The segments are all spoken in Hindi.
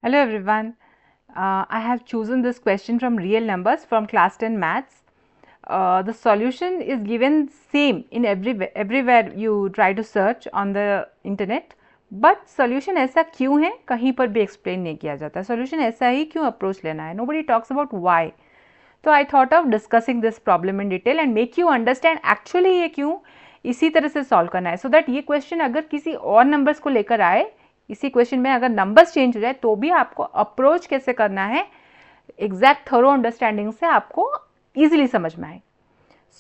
Hello everyone. I have chosen this question from real numbers from class 10 maths. The solution is given same in everywhere you try to search on the internet. But solution ऐसा क्यों है कहीं पर भी explain नहीं किया जाता. Solution ऐसा ही क्यों approach लेना है. Nobody talks about why. तो I thought of discussing this problem in detail and make you understand actually ये क्यों इसी तरह से solve करना है. So that ये question अगर किसी और numbers को लेकर आए, इसी क्वेश्चन में अगर नंबर्स चेंज हो जाए तो भी आपको अप्रोच कैसे करना है एग्जैक्ट थोरो अंडरस्टैंडिंग से आपको इजीली समझ में आए.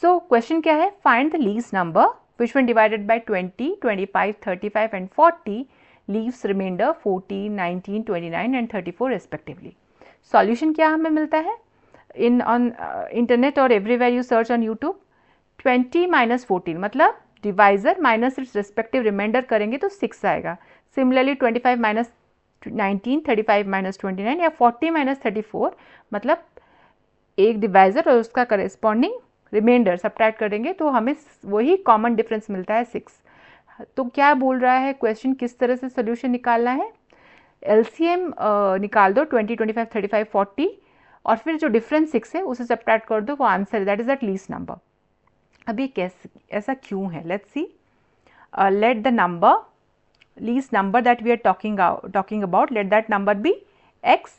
सो क्वेश्चन क्या है, find the least number which one divided by 20, 25, 35 and 40 leaves reminder 14, 19, 29 and 34 respectively. Solution क्या हमें मिलता है इन ऑन इंटरनेट और everywhere you search on YouTube. 20 minus 14 मतलब divisor minus its respective reminder करेंगे तो 6 आएगा. सिमिलरली 25 माइनस 19, 35 माइनस 29 या 40 माइनस 34 मतलब एक डिवाइजर और उसका करेस्पॉन्डिंग रिमाइंडर सब्ट्रैक्ट करेंगे तो हमें वही कॉमन डिफरेंस मिलता है 6. तो क्या बोल रहा है क्वेश्चन, किस तरह से सोल्यूशन निकालना है. एलसीएम निकाल दो 20, 25, 35, 40 और फिर जो डिफरेंस 6 है उसे सब्ट्रैक्ट कर दो, वो आंसर है, that is that least number. अब ये कैसे ऐसा क्यों है, let's see. Let the number least number that we are talking about, let that number be x.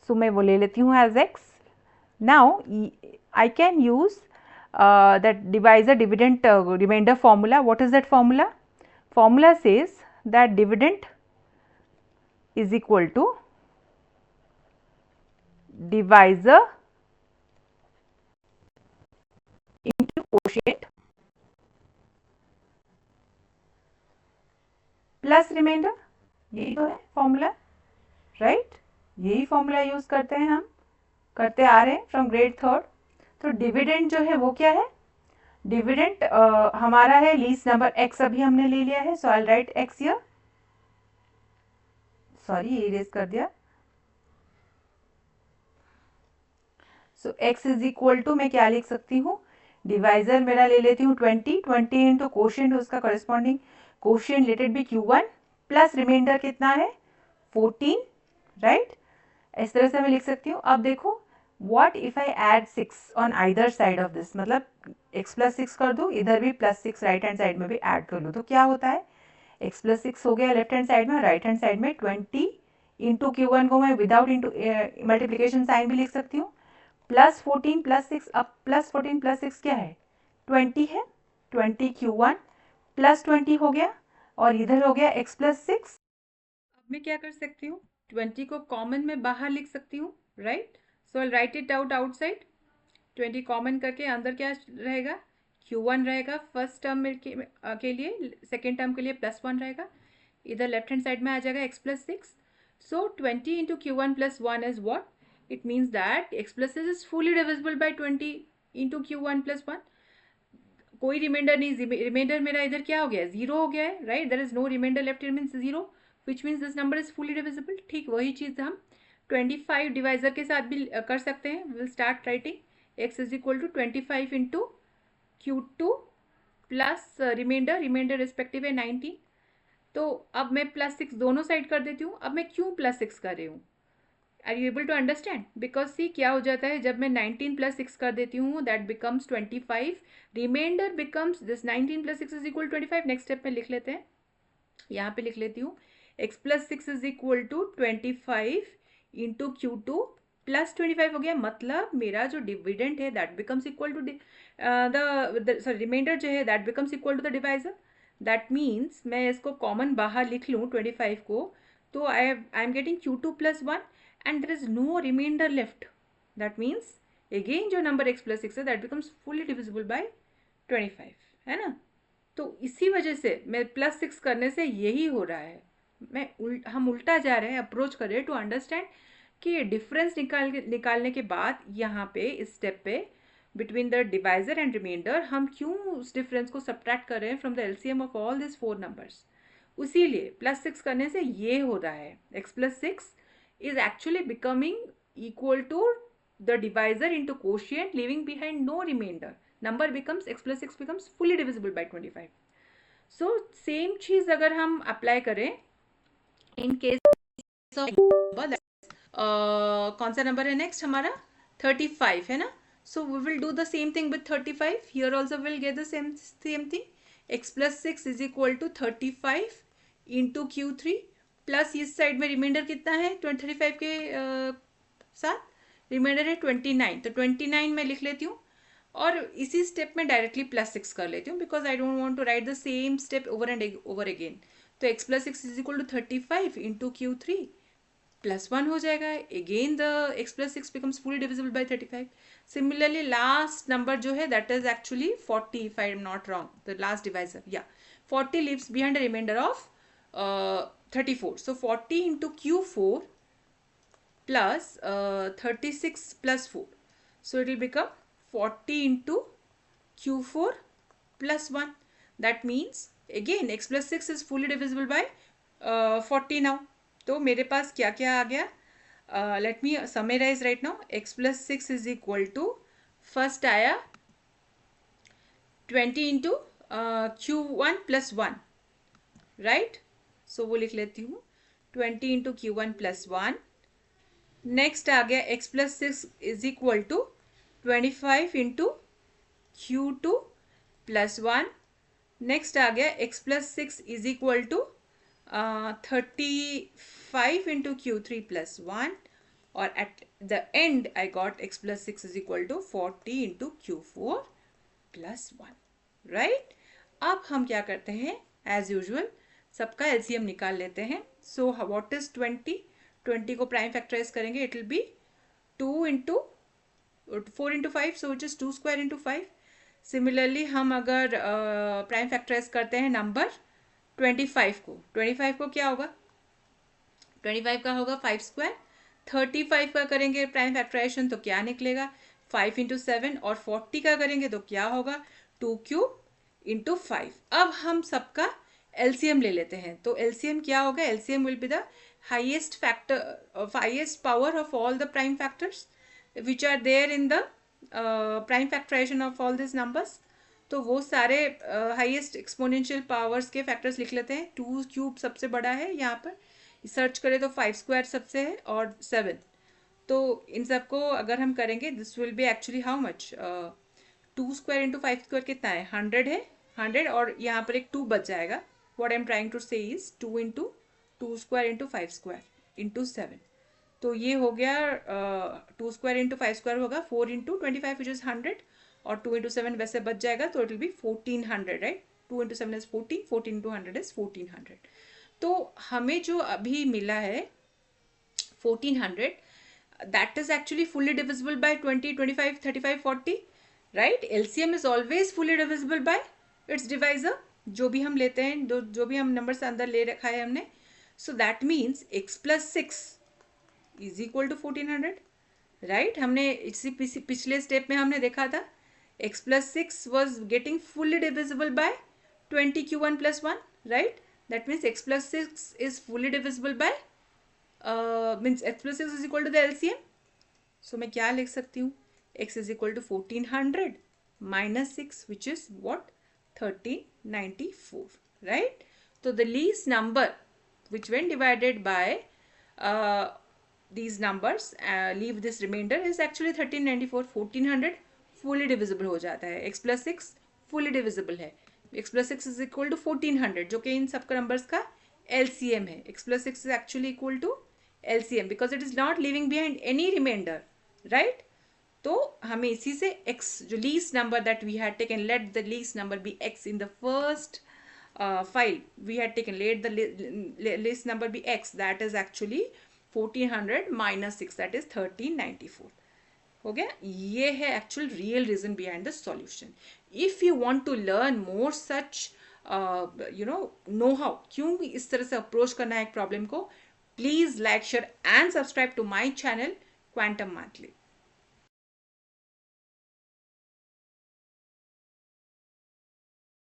So मैं वो ले लेती हूँ as x. Now I can use that divisor dividend remainder formula. What is that formula? Formula says that dividend is equal to divisor into quotient plus reminder. यही तो है फॉर्मूला, राइट. यही फॉर्मूला यूज करते हैं, हम करते आ रहे हैं फ्रॉम ग्रेड थर्ड. तो डिविडेंड जो है वो क्या है, डिविडेंड हमारा है लीस्ट नंबर x, अभी हमने ले लिया है. सो आई राइट x हियर, सॉरी ये इरेज कर दिया. सो x इज इक्वल टू मैं क्या लिख सकती हूँ, डिवाइजर मेरा ले लेती हूँ 20, 20 इंटू कोशिएंट उसका corresponding quotient let it be Q1 plus remainder कितना है 14, राइट. इस तरह से मैं लिख सकती हूँ. अब देखो what if I add 6 on either side of this, मतलब x प्लस 6 कर दूँ, इधर भी प्लस 6 राइट हैंड साइड में भी ऐड कर लूँ, तो क्या होता है, x प्लस 6 हो गया लेफ्ट हैंड साइड में, राइट हैंड साइड में 20 इंटू Q1 को मैं विदाउट इंटू मल्टीप्लीकेशन साइन भी लिख सकती हूँ, प्लस 14 प्लस 6. अब प्लस 14 प्लस 6 क्या है, 20 है. 20 Q1 प्लस 20 हो गया और इधर हो गया x प्लस 6. अब मैं क्या कर सकती हूँ, 20 को कॉमन में बाहर लिख सकती हूँ, right. So I right it out outside. 20 common करके अंदर क्या रहेगा, Q1 रहेगा फर्स्ट टर्म के लिए, सेकेंड टर्म के लिए प्लस 1 रहेगा. इधर लेफ्ट हैंड साइड में आ जाएगा x plus 6. So 20 into Q1 plus 1 is what, it means that x plus 6 is fully divisible by 20 into Q1 plus 1. कोई रिमाइंडर नहीं, रिमाइंडर मेरा इधर क्या हो गया, जीरो हो गया है, right. There is no reminder left, it means zero, which means this number is fully divisible. ठीक वही चीज़ हम 25 डिवाइजर के साथ भी कर सकते हैं. Will start writing x is equal to 25 into Q2 plus reminder respective है 19. तो अब मैं प्लस 6 दोनों साइड कर देती हूँ. अब मैं क्यों प्लस 6 कर रही हूँ, are you able to understand. Because see क्या हो जाता है, जब मैं 19 प्लस 6 कर देती हूँ that becomes 25, reminder becomes this 19 plus 6 is equal 25. Next step में लिख लेते हैं, यहाँ पे लिख लेती हूँ x plus 6 is equal to 25 into Q2 plus 25 हो गया. मतलब मेरा जो डिविडेंड है that becomes equal to the sorry reminder जो है that becomes equal to the divisor. That means मैं इसको कॉमन बाहर लिख लूँ 25 को, तो I am getting Q2 plus 1 and there is no remainder left. That means again जो number x plus 6 है that becomes fully divisible by 25, है ना. तो इसी वजह से मैं प्लस 6 करने से यही हो रहा है, हम उल्टा जा रहे हैं, अप्रोच कर रहे हैं टू अंडरस्टैंड कि डिफरेंस निकालने के बाद यहाँ पे इस स्टेप पे between the divisor and remainder हम क्यों उस डिफरेंस को सब्ट्रैक्ट कर रहे हैं from the LCM of all this 4 numbers. उसीलिए प्लस 6 करने से ये हो रहा है, x plus 6 is actually becoming equal to the divisor into quotient leaving behind no remainder. Number becomes x plus 6 becomes fully divisible by 25. So same चीज अगर हम अप्लाई करें in case of number कौन सा नंबर है नेक्स्ट हमारा 35 है ना. So we will do the same thing with 35. Here also we'll get the same thing. X plus 6 is equal to 35 into Q3 plus इस साइड में रिमाइंडर कितना है 35 के साथ रिमाइंडर है 29. तो 29 मैं लिख लेती हूँ और इसी स्टेप में डायरेक्टली प्लस 6 कर लेती हूँ because I don't want to write the same step over and over again. तो x plus 6 is equal to 35 into Q3 plus 1 हो जाएगा. Again the x plus 6 becomes fully divisible by 35. Similarly last number जो है that is actually 40 if I am not wrong, the last divisor. Yeah, 40 leaves behind a remainder of 34. So 40 into Q4 plus 36 plus 4. So it will become 40 into Q4 plus 1. That means again x plus 6 is fully divisible by 40 now. तो मेरे पास क्या क्या आ गया. Let me summarise right now. x plus 6 is equal to first आया 20 इंटू Q1 plus 1 राइट. सो वो लिख लेती हूँ 20 इंटू Q1 plus 1. नेक्स्ट आ गया x plus 6 is equal to 25 into Q2 plus 1. Next आ गया x plus 6 is equal to 35 into Q3 plus 1 और at the end I got x plus 6 is equal to 40 into Q4 plus 1. right. अब हम क्या करते हैं as usual सबका LCM निकाल लेते हैं. so what is 20? 20 को प्राइम फैक्टराइज करेंगे it will be 2 into 4 into 5 so which is 2 square into 5. Similarly हम अगर प्राइम फैक्टराइज करते हैं नंबर 25 को क्या होगा 25 का होगा 5 स्क्वायर. 35 का करेंगे प्राइम फैक्टराइजेशन तो क्या निकलेगा 5 इंटू 7 और 40 का करेंगे तो क्या होगा 2 क्यूब इंटू 5. अब हम सबका एलसीएम ले लेते हैं. तो एलसीएम क्या होगा LCM will be the highest factor highest power of all the prime factors which are there in the prime factorisation of all this numbers. तो वो सारे हाईएस्ट एक्सपोनेंशियल पावर्स के फैक्टर्स लिख लेते हैं. 2 क्यूब सबसे बड़ा है यहाँ पर सर्च करें तो 5 स्क्वायर सबसे है और 7. तो इन सबको अगर हम करेंगे this will be actually how much 2 square into 5 square कितना है 100 है 100 और यहाँ पर एक 2 बच जाएगा. What I am trying to say is 2 into 2 square into 5 square into 7. तो ये हो गया 2 स्क्वायर इंटू 5 स्क्वायर होगा 4 इंटू 25 विच इज 100 और 2 इंटू 7 वैसे बच जाएगा तो it will be 1400 right. 2 into 7 is 14 14 into 100 is 1400. तो हमें जो अभी मिला है 1400 that is actually fully divisible by 20 25 35 40 right. LCM is always fully divisible by it's divisor जो भी हम लेते हैं जो भी हम नंबर से अंदर ले रखा है हमने. So that means x plus 6 is equal to 1400 right. हमने इसी पिछले स्टेप में हमने देखा था x plus 6 was getting fully divisible by 20 Q1 plus 1 right. That means x plus 6 is fully divisible by means x plus 6 is equal to the LCM. So मैं क्या लिख सकती हूँ x is equal to 1400 minus 6 which is what 1394 right. So the least number which when divided by these numbers leave this remainder is actually 1394. 1400 fully divisible हो जाता है. x plus 6 फुली डिविजिबल है. x plus 6 is equal to 1400 जो कि इन सबका नंबर्स का LCM है. x plus 6 is actually equal to LCM because it is not living behind any reminder right. तो हमें इसी से x जो least number that we had taken let the least number be x in the first file we had taken let the least number be x that is actually 1400 minus 6 that is 1394 हो गया. ये है actual real reason behind the solution. If you want to learn more such know how क्यों इस तरह से अप्रोच करना है एक प्रॉब्लम को please like share and subscribe to my channel Quantum Maithili.